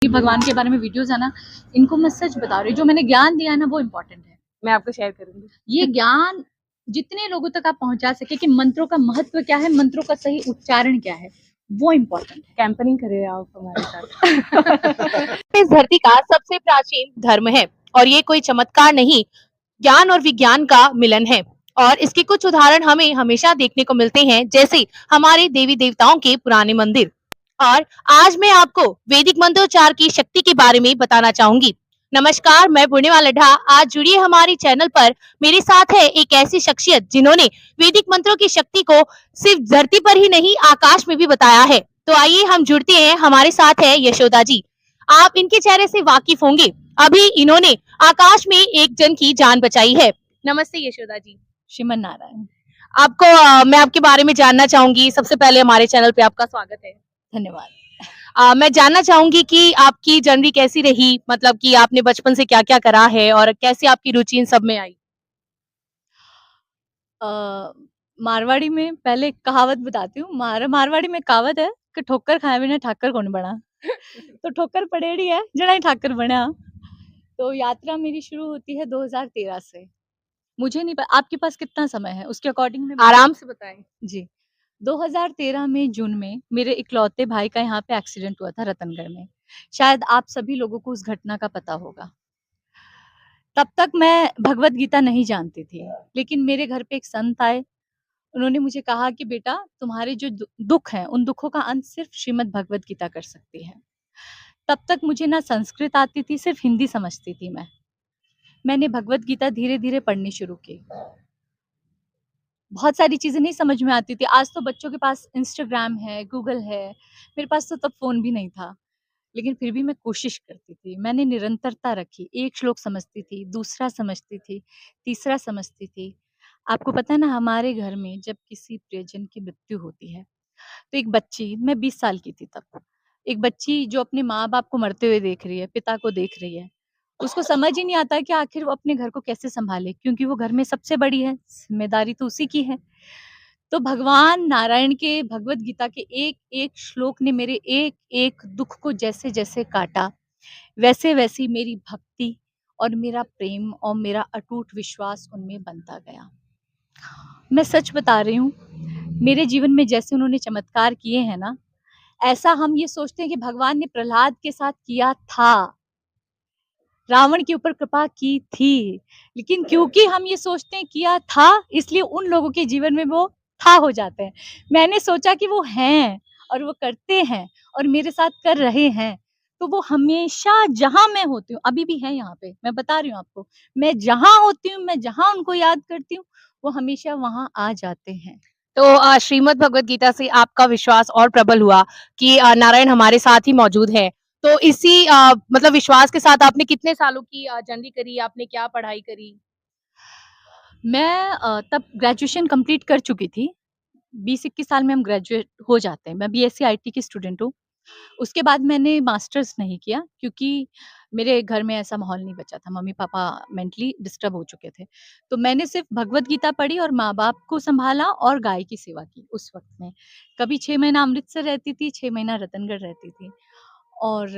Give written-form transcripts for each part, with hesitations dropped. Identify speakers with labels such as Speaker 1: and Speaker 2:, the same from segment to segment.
Speaker 1: भगवान के बारे में वीडियोस है ना, इनको मैं सच बता रही हूँ, जो मैंने ज्ञान दिया है ना वो इम्पोर्टेंट है।
Speaker 2: मैं आपको शेयर करूंगी
Speaker 1: ये ज्ञान जितने लोगों तक आप पहुंचा सके कि मंत्रों का महत्व क्या है, मंत्रों का सही उच्चारण क्या है, वो इम्पोर्टेंट है।
Speaker 2: कैंपेनिंग करिए आप हमारे साथ। इस धरती का सबसे प्राचीन धर्म है और ये कोई चमत्कार नहीं, ज्ञान और विज्ञान का मिलन है। और इसके कुछ उदाहरण हमें हमेशा देखने को मिलते हैं, जैसे हमारे देवी देवताओं के पुराने मंदिर। और आज मैं आपको वैदिक मंत्रोच्चार की शक्ति के बारे में बताना चाहूंगी। नमस्कार, मैं पूर्णिमा लड्ढा। आज जुड़िए हमारी चैनल पर। मेरे साथ है एक ऐसी शख्सियत जिन्होंने वैदिक मंत्रों की शक्ति को सिर्फ धरती पर ही नहीं, आकाश में भी बताया है। तो आइए हम जुड़ते हैं। हमारे साथ है यशोदा जी। आप इनके चेहरे से वाकिफ होंगे। अभी इन्होंने आकाश में एक जन की जान बचाई है। नमस्ते यशोदा जी।
Speaker 1: श्रीमन नारायण।
Speaker 2: आपको मैं आपके बारे में जानना चाहूंगी। सबसे पहले हमारे चैनल पे आपका स्वागत है।
Speaker 1: धन्यवाद।
Speaker 2: मैं जानना चाहूंगी कि आपकी जर्नी कैसी रही, मतलब कि आपने बचपन से क्या क्या करा है और कैसे आपकी रुचि इन सब में आई।
Speaker 1: मारवाड़ी में पहले एक कहावत बताती हूँ। मारवाड़ी में कहावत है कि ठोकर खाए बिना ठाकर कौन बना। तो ठोकर पड़ेड़ी है जड़ा ही ठाकर बना। तो यात्रा मेरी शुरू होती है 2013 से। मुझे नहीं पता आपके पास कितना समय है, उसके अकॉर्डिंग में
Speaker 2: आराम से बताएं।
Speaker 1: जी। 2013 में जून में मेरे इकलौते भाई का यहाँ पे एक्सीडेंट हुआ था रतनगढ़ में। शायद आप सभी लोगों को उस घटना का पता होगा। तब तक मैं भगवत गीता नहीं जानती थी, लेकिन मेरे घर पे एक संत आए। उन्होंने मुझे कहा कि बेटा, तुम्हारे जो दुख हैं, उन दुखों का अंत सिर्फ श्रीमद् भगवत गीता कर सकती है। तब तक मुझे ना संस्कृत आती थी, सिर्फ हिंदी समझती थी मैं। मैंने भगवत गीता धीरे धीरे पढ़नी शुरू की। बहुत सारी चीजें नहीं समझ में आती थी। आज तो बच्चों के पास इंस्टाग्राम है, गूगल है, मेरे पास तो तब फोन भी नहीं था। लेकिन फिर भी मैं कोशिश करती थी। मैंने निरंतरता रखी। एक श्लोक समझती थी, दूसरा समझती थी, तीसरा समझती थी। आपको पता है ना, हमारे घर में जब किसी प्रियजन की मृत्यु होती है तो एक बच्ची, मैं 20 साल की थी तब, एक बच्ची जो अपने माँ बाप को मरते हुए देख रही है, पिता को देख रही है, उसको समझ ही नहीं आता कि आखिर वो अपने घर को कैसे संभाले, क्योंकि वो घर में सबसे बड़ी है, जिम्मेदारी तो उसी की है। तो भगवान नारायण के भगवत गीता के एक एक श्लोक ने मेरे एक एक दुख को जैसे जैसे काटा, वैसे वैसी मेरी भक्ति और मेरा प्रेम और मेरा अटूट विश्वास उनमें बनता गया। मैं सच बता रही हूँ, मेरे जीवन में जैसे उन्होंने चमत्कार किए हैं ना, ऐसा हम ये सोचते हैं कि भगवान ने प्रहलाद के साथ किया था, रावण के ऊपर कृपा की थी, लेकिन क्योंकि हम ये सोचते हैं किया था, इसलिए उन लोगों के जीवन में वो था हो जाते हैं। मैंने सोचा कि वो हैं और वो करते हैं और मेरे साथ कर रहे हैं, तो वो हमेशा जहां मैं होती हूँ, अभी भी है यहाँ पे, मैं बता रही हूँ आपको, मैं जहां होती हूँ, मैं जहां उनको याद करती हूँ, वो हमेशा वहां आ जाते हैं।
Speaker 2: तो श्रीमद् भगवत गीता से आपका विश्वास और प्रबल हुआ कि नारायण हमारे साथ ही मौजूद है। तो इसी मतलब विश्वास के साथ आपने कितने सालों की जर्नी करी, आपने क्या पढ़ाई करी।
Speaker 1: मैं तब ग्रेजुएशन कंप्लीट कर चुकी थी। 20-21 साल में हम ग्रेजुएट हो जाते हैं। मैं बीएससी आईटी की स्टूडेंट हूँ। उसके बाद मैंने मास्टर्स नहीं किया, क्योंकि मेरे घर में ऐसा माहौल नहीं बचा था। मम्मी-पापा मेंटली डिस्टर्ब हो चुके थे। तो मैंने सिर्फ़ भगवत गीता पढ़ी और माँ-बाप को सँभाला और गाय की सेवा की उस वक़्त में। कभी 6 महीना अमृतसर रहती थी, 6 महीना रतनगढ़ रहती थी और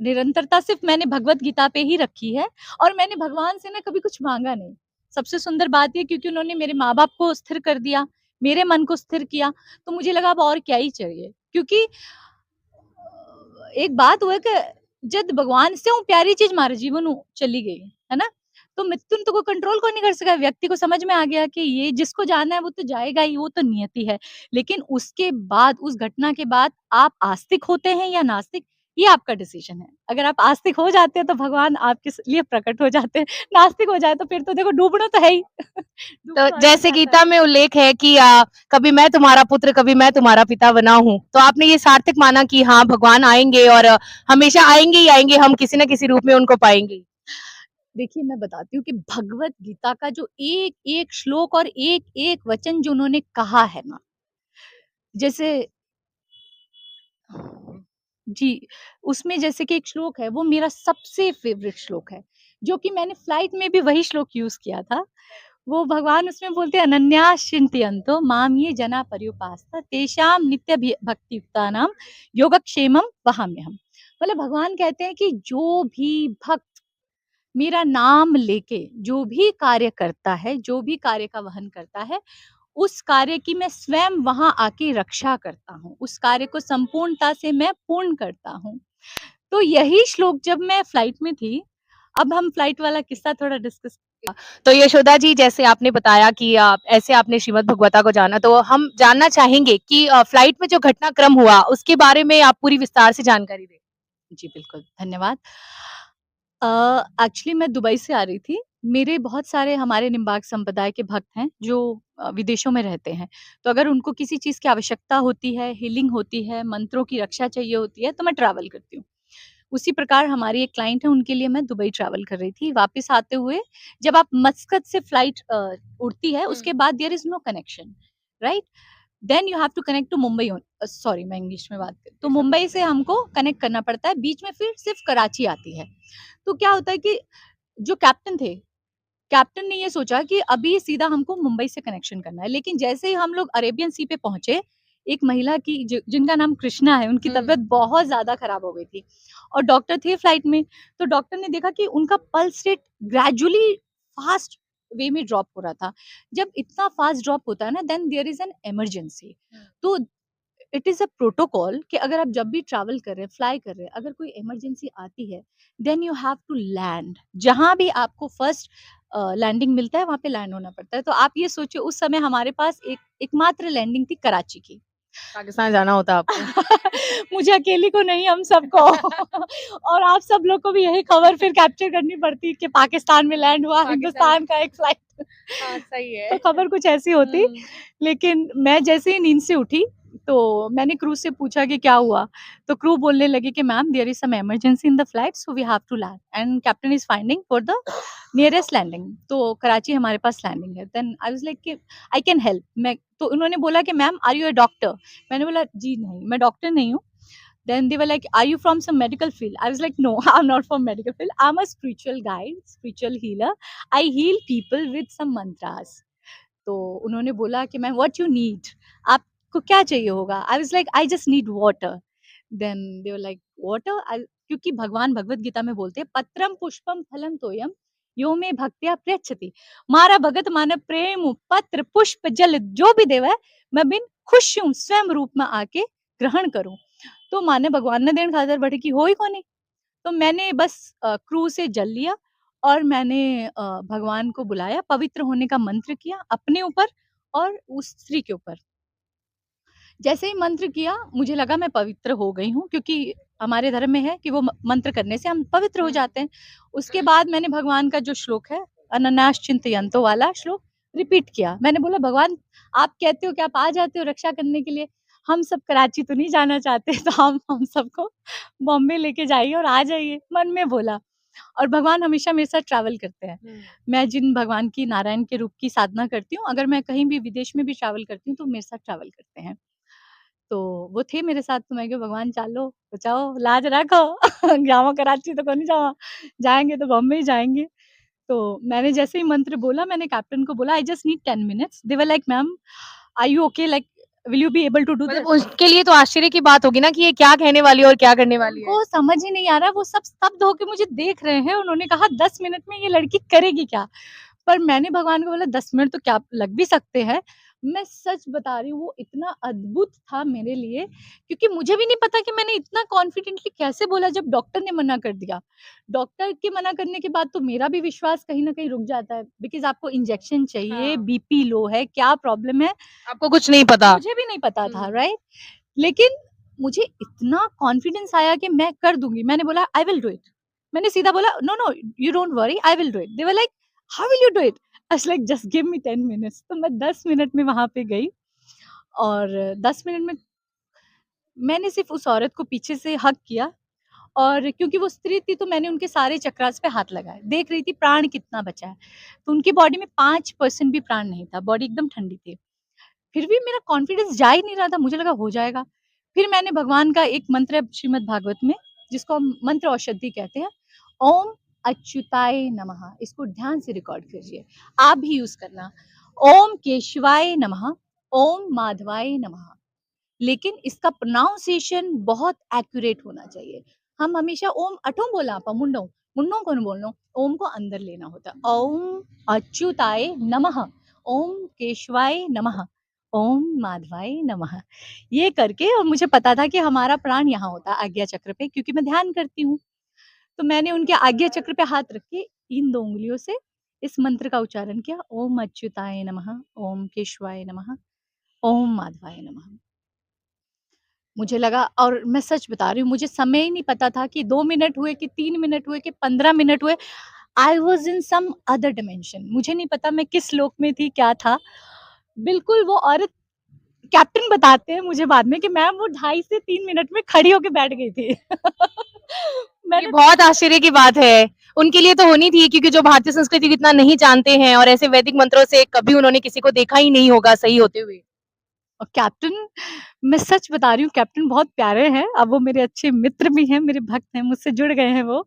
Speaker 1: निरंतरता सिर्फ़ मैंने भगवत गीता पे ही रखी है और मैंने भगवान से ना कभी कुछ माँगा नहीं। सबसे सुंदर बात ये, क्योंकि उन्होंने मेरे माँ-बाप को स्थिर कर दिया, मेरे मन को स्थिर किया, तो मुझे लगा अब और क्या ही चाहिए। क्योंकि एक बात हुआ कि जब भगवान से प्यारी चीज मारे जीवन चली गई है ना, तो मृत्यु तो कोई कंट्रोल को नहीं कर सका। व्यक्ति को समझ में आ गया कि ये जिसको जाना है वो तो जाएगा ही, वो तो नियति है। लेकिन उसके बाद, उस घटना के बाद, आप आस्तिक होते हैं या नास्तिक, ये आपका डिसीजन है। अगर आप आस्तिक हो जाते हैं तो भगवान आपके लिए प्रकट हो जाते हैं, नास्तिक हो जाए तो फिर तो देखो डूबना तो है ही।
Speaker 2: तो
Speaker 1: डूबना ही
Speaker 2: जैसे
Speaker 1: जाता
Speaker 2: गीता
Speaker 1: है।
Speaker 2: में उल्लेख है कि कभी मैं तुम्हारा पुत्र, कभी मैं तुम्हारा पिता बना हूँ, तो आपने ये सार्थक माना कि हाँ भगवान आएंगे और हमेशा आएंगे ही आएंगे, हम किसी न किसी रूप में उनको पाएंगे।
Speaker 1: देखिए, मैं बताती हूँ कि भगवत गीता का जो एक एक श्लोक और एक एक वचन जो उन्होंने कहा है ना, जैसे जी, उसमें जैसे कि एक श्लोक है, वो मेरा सबसे फेवरेट श्लोक है, जो कि मैंने फ्लाइट में भी वही श्लोक यूज़ किया था। वो भगवान उसमें बोलते हैं, अनन्यास चिन्तयन्तो माम ये जना पर्युपासता तेषां नित्य भक्तियुक्तानां योगक्षेमं वहाम्यहम्। मतलब भगवान कहते हैं कि जो भी भक्त मेरा नाम लेके जो भी कार्य करता है, जो भी कार्य का वहन करता है, उस कार्य की मैं स्वयं वहाँ आके रक्षा करता हूँ। उस कार्य को संपूर्णता से मैं पूर्ण करता हूँ। तो यही श्लोक जब मैं फ्लाइट में थी, अब हम फ्लाइट वाला किस्सा थोड़ा डिस्कस।
Speaker 2: तो यशोदा जी, जैसे आपने बताया कि ऐसे आपने श्रीमद् भगवता को जाना, तो हम जानना चाहेंगे कि फ्लाइट में जो घटनाक्रम हुआ उसके बारे में आप पूरी विस्तार से जानकारी दें।
Speaker 1: जी, बिल्कुल, धन्यवाद। एक्चुअली मैं दुबई से आ रही थी। मेरे बहुत सारे हमारे निम्बार्क संप्रदाय के भक्त हैं जो विदेशों में रहते हैं। तो अगर उनको किसी चीज़ की आवश्यकता होती है, हीलिंग होती है, मंत्रों की रक्षा चाहिए होती है, तो मैं ट्रैवल करती हूँ। उसी प्रकार हमारी एक क्लाइंट है, उनके लिए मैं दुबई ट्रैवल कर रही थी। वापस आते हुए जब आप मस्कत से फ्लाइट उड़ती है, उसके बाद there is no connection, right? Then you have to connect to Mumbai sorry मैं इंग्लिश में बात कर तो मुंबई से हमको कनेक्ट करना पड़ता है, बीच में फिर सिर्फ कराची आती है। तो क्या होता है कि जो कैप्टन थे, कैप्टन ने ये सोचा कि अभी सीधा हमको मुंबई से कनेक्शन करना है, लेकिन जैसे ही हम लोग अरेबियन सी पे पहुंचे, एक महिला की जिनका नाम कृष्णा है, उनकी तबीयत बहुत ज्यादा खराब हो गई थी और डॉक्टर थे फ्लाइट में। तो डॉक्टर ने देखा कि उनका pulse rate gradually fast way में ड्रॉप हो रहा था। जब इतना फास्ट ड्रॉप होता है ना, then there is an emergency. तो इट इज़ अ प्रोटोकॉल कि अगर आप जब भी ट्रैवल कर रहे हैं, फ्लाई कर रहे हैं, अगर कोई इमरजेंसी आती है, then you have to land. जहाँ भी आपको फर्स्ट लैंडिंग मिलता है, वहाँ पे लैंड होना पड़ता है। तो आप ये सोचिए उस समय हमारे पास एकमात्र लैंडिंग थी कराची की।
Speaker 2: पाकिस्तान जाना होता आपको।
Speaker 1: मुझे अकेली को नहीं, हम सबको। और आप सब लोग को भी यही खबर फिर कैप्चर करनी पड़ती कि पाकिस्तान में लैंड हुआ हिंदुस्तान का एक फ्लाइट।
Speaker 2: हाँ, सही
Speaker 1: तो
Speaker 2: है।
Speaker 1: खबर कुछ ऐसी होती। लेकिन मैं जैसे ही नींद से उठी, तो मैंने क्रू से पूछा कि क्या हुआ? तो क्रू बोलने लगे कि ma'am there is some emergency in the flight so we have to land and captain is finding for the nearest landing. तो कराची हमारे पास लैंडिंग है। देन आई वाज़ लाइक कि आई कैन हेल्प। मैं तो उन्होंने बोला कि ma'am are you a doctor? मैंने बोला जी नहीं, मैं डॉक्टर नहीं हूँ। Then they were like, "Are you from some medical field?" I was like, "No, I'm not from medical field. I'm a spiritual guide, spiritual healer. I heal people with some mantras." तो उन्होंने बोला कि ma'am what you need, आपको क्या चाहिए होगा? I was like I just need water. Then they were like water. क्योंकि भगवान भगवत गीता में बोलते हैं पत्रम पुष्पम फलम तोयम यो में भक्त्या प्रयच्छति। मारा भगत मानव प्रेम पत्र पुष्प जल जो भी देवा है, मैं बिन खुश हूँ स्वयं रूप में आके ग्रहण करूँ। तो माने भगवान ने देन खातर बैठे कि हो ही कोनी। तो मैंने बस क्रू से जल लिया और मैंने भगवान को बुलाया, पवित्र होने का मंत्र किया अपने ऊपर और उस स्त्री के ऊपर। जैसे ही मंत्र किया, मुझे लगा मैं पवित्र हो गई हूँ क्योंकि हमारे धर्म में है कि वो मंत्र करने से हम पवित्र हो जाते हैं। उसके बाद मैंने भगवान का जो श्लोक है, अनन्यास चिंतयन्तो वाला श्लोक रिपीट किया। मैंने बोला भगवान आप कहते हो कि आप आ जाते हो रक्षा करने के लिए, हम सब कराची तो नहीं जाना चाहते तो हम सबको बॉम्बे लेके जाइए और आ जाइए, मन में बोला। और भगवान हमेशा मेरे साथ ट्रैवल करते हैं। मैं जिन भगवान की नारायण के रूप की साधना करती हूँ, अगर मैं कहीं भी विदेश में भी ट्रैवल करती हूँ, तो मेरे साथ ट्रैवल करते हैं। तो वो थे मेरे साथ, तो मैं कहा भगवान चालो, बचाओ, लाज रखो। जाओ कराची तो कोनी जाओ, जाएँगे तो बॉम्बे ही जाएँगे। तो मैंने जैसे ही मंत्र बोला, मैंने कैप्टन को बोला I just need 10 minutes. They were like ma'am are you okay, like will you be able to do
Speaker 2: मतलब
Speaker 1: दिस?
Speaker 2: उसके लिए तो आश्चर्य की बात होगी ना कि ये क्या कहने वाली है और क्या करने वाली है।
Speaker 1: उनको समझ ही नहीं आ रहा, वो सब स्तब्ध होके मुझे देख रहे हैं। उन्होंने कहा 10 मिनट में ये लड़की करेगी क्या? पर मैंने भगवान को बोला 10 मिनट तो क्या लग भी सकते हैं। मैं सच बता रही हूँ वो इतना अद्भुत था मेरे लिए, क्योंकि मुझे भी नहीं पता कि मैंने इतना कॉन्फिडेंटली कैसे बोला जब डॉक्टर ने मना कर दिया। डॉक्टर के मना करने के बाद तो मेरा भी विश्वास कहीं न कहीं रुक जाता है, बिकॉज़ आपको इंजेक्शन चाहिए,
Speaker 2: हाँ।
Speaker 1: बीपी लो है, क्या प्रॉब्लम है,
Speaker 2: आपको कुछ नहीं पता।
Speaker 1: मुझे भी नहीं पता था, राइट? लेकिन मुझे इतना कॉन्फिडेंस आया कि मैं कर दूँगी। मैंने बोला आई विल डू इट। मैंने सीधा बोला no, no you don't worry I will do it. They were like how will you do it? I was like just give me 10 minutes. तो मैं 10 मिनट में वहाँ पे गई और 10 मिनट में मैंने सिर्फ़ उस औरत को पीछे से हग किया और क्योंकि वो स्त्री थी तो मैंने उनके सारे चक्रास पे हाथ लगाए। देख रही थी प्राण कितना बचा है। तो उनकी बॉडी में 5% भी प्राण नहीं था, बॉडी एकदम ठंडी थी। फिर भी मेरा कॉन्फिडेंस जा ही नहीं रहा था, मुझे लगा हो जाएगा। फिर मैंने भगवान का एक मंत्र है श्रीमद् भागवत में, जिसको हम मंत्र औषधि कहते हैं, ओम अच्युताय नमः। इसको ध्यान से रिकॉर्ड कीजिए, आप भी यूज़ करना। ओम केशवाय नमः, ओम माधवाय नमः। लेकिन इसका प्रोनाउंसिएशन बहुत एक्यूरेट होना चाहिए। हम हमेशा ओम अठो बोला आपा मुंडो मुंडो कौन बोलनो, ओम को अंदर लेना होता है। ओम अच्युताय नमः, ओम केशवाय नमः, ओम माधवाय नमः। ये करके, और मुझे पता था कि हमारा प्राण यहाँ होता है आज्ञा चक्र पे, क्योंकि मैं ध्यान करती हूँ। तो मैंने उनके आज्ञा चक्र पे हाथ रख के इन 2 उँगलियों से इस मंत्र का उच्चारण किया, ओम अच्युताय नमः, ओम केशवाय नमः, ओम माधवाय नमः। मुझे लगा, और मैं सच बता रही हूँ, मुझे समय ही नहीं पता था कि 2 मिनट हुए कि 3 मिनट हुए कि 15 मिनट हुए। I was in some other dimension. मुझे नहीं पता मैं किस लोक में थी, क्या था। बिल्कुल वो औरत, कैप्टन बताते हैं मुझे बाद में कि मैम वो 2.5 से 3 मिनट में खड़ी होके बैठ गई थी।
Speaker 2: ये
Speaker 1: मैंने
Speaker 2: बहुत आश्चर्य की बात है। उनके लिए तो होनी थी क्योंकि जो भारतीय संस्कृति को इतना नहीं जानते हैं और ऐसे वैदिक मंत्रों से कभी उन्होंने किसी को देखा ही नहीं होगा सही होते हुए।
Speaker 1: और कैप्टन, मैं सच बता रही हूँ, कैप्टन बहुत प्यारे हैं। अब वो मेरे अच्छे मित्र भी हैं, मेरे भक्त हैं, मुझसे जुड़ गए हैं वो।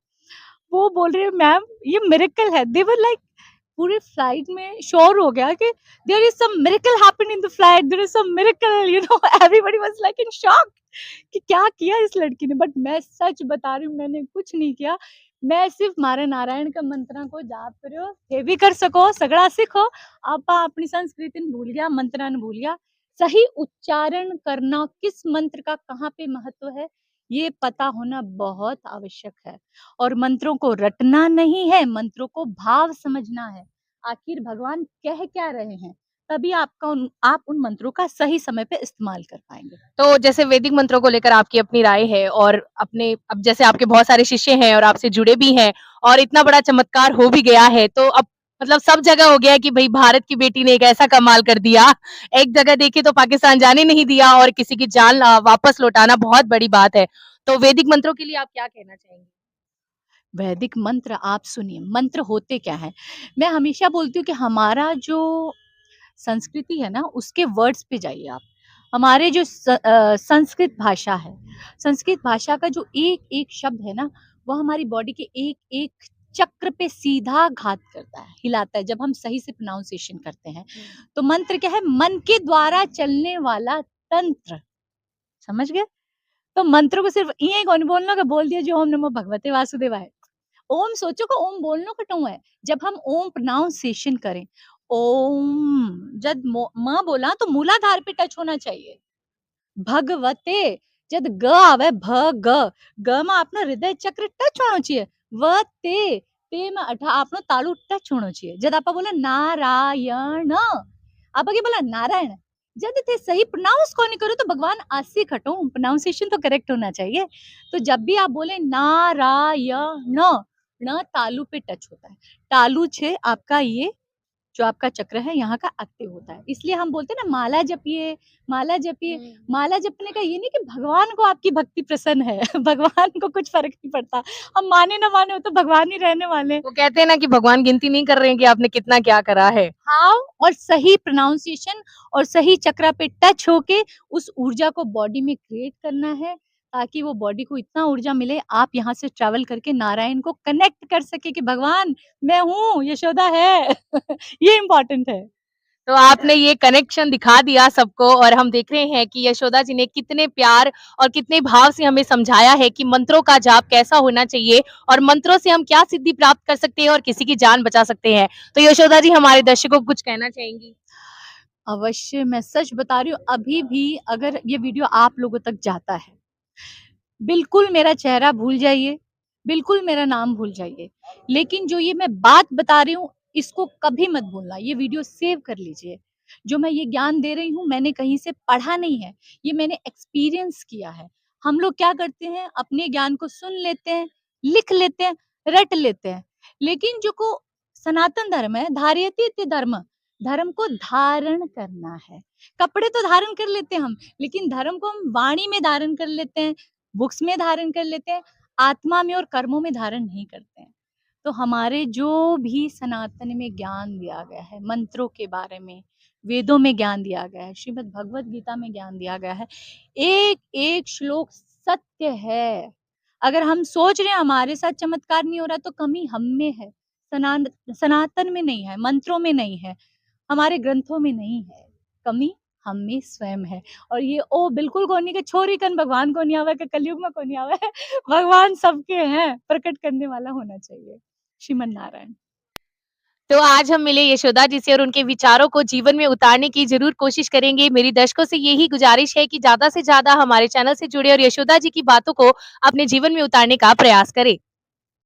Speaker 1: वो बोल रहे हैं मैम ये मिरेकल है। दे वर लाइक, पूरे फ्लाइट में श्योर हो गया कि there is some miracle happened in the flight, there is some miracle, you know, everybody was like in shock कि क्या किया इस लड़की ने। बट मैं सच बता रही हूँ, मैंने कुछ नहीं किया। मैं सिर्फ मारे नारायण का मंत्रा को जाप करो, हे भी कर सको सगड़ा सीखो। आपा अपनी संस्कृति ने भूल गया, मंत्रा ने भूल गया। सही उच्चारण करना, किस मंत्र का कहाँ पे महत्व है, ये पता होना बहुत आवश्यक है। और मंत्रों को रटना नहीं है, मंत्रों को भाव समझना है। आखिर भगवान कह क्या रहे हैं, तभी आप उन मंत्रों का सही समय पे इस्तेमाल कर पाएंगे।
Speaker 2: तो जैसे वैदिक मंत्रों को लेकर आपकी अपनी राय है और अपने अब जैसे आपके बहुत सारे शिष्य हैं और आपसे जुड़े भी हैं और इतना बड़ा चमत्कार हो भी गया है तो अब मतलब सब जगह हो गया है कि भाई भारत की बेटी ने एक ऐसा कमाल कर दिया। एक जगह देखे तो पाकिस्तान जाने नहीं दिया और किसी की जान वापस लौटाना बहुत बड़ी बात है। तो वैदिक मंत्रों के लिए आप क्या कहना चाहेंगे?
Speaker 1: वैदिक मंत्र आप सुनिए, मंत्र होते क्या है? मैं हमेशा बोलती हूँ कि हमारा जो संस्कृति है ना, उसके वर्ड्स पे जाइए आप। हमारे जो संस्कृत भाषा है, संस्कृत भाषा का जो एक-एक शब्द है ना, वो हमारी बॉडी के एक-एक चक्र पे सीधा घात करता है, हिलाता है, जब हम सही से प्रोनाउंसिएशन करते हैं। तो मंत्र क्या है? मन के द्वारा चलने वाला तंत्र, समझ गए? तो मंत्र को सिर्फ इएं कोनी बोलना कि बोल दिया जो ओम नमो भगवते वासुदेवाय। ओम सोचो कि ओम बोलनो कटो है। जब हम ओम प्रोनाउंसिएशन करें, ओम जब म बोला तो मूलाधार पे टच होना चाहिए। भगवते जब ग आवे ग में आपनो हृदय चक्र टच होना चाहिए। व ते में अठा आपनो तालु टच होना चाहिए। जब आप बोला नारायण, आप आगे बोला नारायण। जब थे सही प्रोनाउंस को नहीं करो तो भगवान आसी खटो, प्रोनाउंसिएशन तो करेक्ट होना चाहिए। तो जब भी आप बोले नारायण, न तालु पे टच होता है। तालु छे आपका ये जो आपका चक्र है यहाँ का एक्टिव होता है। इसलिए हम बोलते हैं ना माला जपिए, माला जपिए। माला जपने का ये नहीं कि भगवान को आपकी भक्ति प्रसन्न है। भगवान को कुछ फ़र्क नहीं पड़ता। हम माने ना माने वो तो भगवान ही रहने वाले हैं।
Speaker 2: वो कहते हैं ना कि भगवान गिनती नहीं कर रहे हैं कि आपने कितना क्या करा है।
Speaker 1: हाव और सही प्रोनाउंसिएशन और सही चक्रा पे टच होके उस ऊर्जा को बॉडी में क्रिएट करना है, ताकि वो बॉडी को इतना ऊर्जा मिले, आप यहाँ से ट्रैवल करके नारायण को कनेक्ट कर सके कि भगवान मैं हूँ, यशोदा है। ये इम्पोर्टेंट है।
Speaker 2: तो आपने ये कनेक्शन दिखा दिया सबको और हम देख रहे हैं कि यशोदा जी ने कितने प्यार और कितने भाव से हमें समझाया है कि मंत्रों का जाप कैसा होना चाहिए और मंत्रों से हम क्या सिद्धि प्राप्त कर सकते हैं और किसी की जान बचा सकते हैं। तो यशोदा जी हमारे दर्शकों को कुछ कहना चाहेंगी?
Speaker 1: अवश्य, मैं सच बता रही हूँ, अभी भी अगर ये वीडियो आप लोगों तक जाता है, बिल्कुल मेरा चेहरा भूल जाइए, बिल्कुल मेरा नाम भूल जाइए, लेकिन जो ये मैं बात बता रही हूँ, इसको कभी मत भूलना। ये वीडियो सेव कर लीजिए। जो मैं ये ज्ञान दे रही हूँ, मैंने कहीं से पढ़ा नहीं है, ये मैंने एक्सपीरियंस किया है। हम लोग क्या करते हैं, अपने ज्ञान को सुन लेते हैं, लिख लेते हैं, रट लेते हैं, लेकिन जो को सनातन धर्म है, धारयति इति धर्म, धर्म को धारण करना है। कपड़े तो धारण कर लेते हैं हम, लेकिन धर्म को हम वाणी में धारण कर लेते हैं, बुक्स में धारण कर लेते हैं, आत्मा में और कर्मों में धारण नहीं करते हैं। तो हमारे जो भी सनातन में ज्ञान दिया गया है, मंत्रों के बारे में, वेदों में ज्ञान दिया गया है, श्रीमद् भगवत गीता में ज्ञान दिया गया है, एक-एक श्लोक सत्य है। अगर हम सोच रहे हैं हमारे साथ चमत्कार नहीं हो रहा तो कमी हम में है, सनातन में नहीं है, मंत्रों में नहीं है, हमारे ग्रंथों में नहीं है, कमी हम में स्वयं है। और ये ओ बिल्कुल कोनी के छोरी कन भगवान को नहीं आवे के कलयुग में को नहीं आवे भगवान सबके हैं, प्रकट करने वाला होना चाहिए। श्रीमन नारायण।
Speaker 2: तो आज हम मिले यशोदा जी से और उनके विचारों को जीवन में उतारने की ज़रूर कोशिश करेंगे। मेरी दर्शकों से यही गुज़ारिश है कि ज़्यादा से ज़्यादा हमारे चैनल से जुड़े और यशोदा जी की बातों को अपने जीवन में उतारने का प्रयास करें।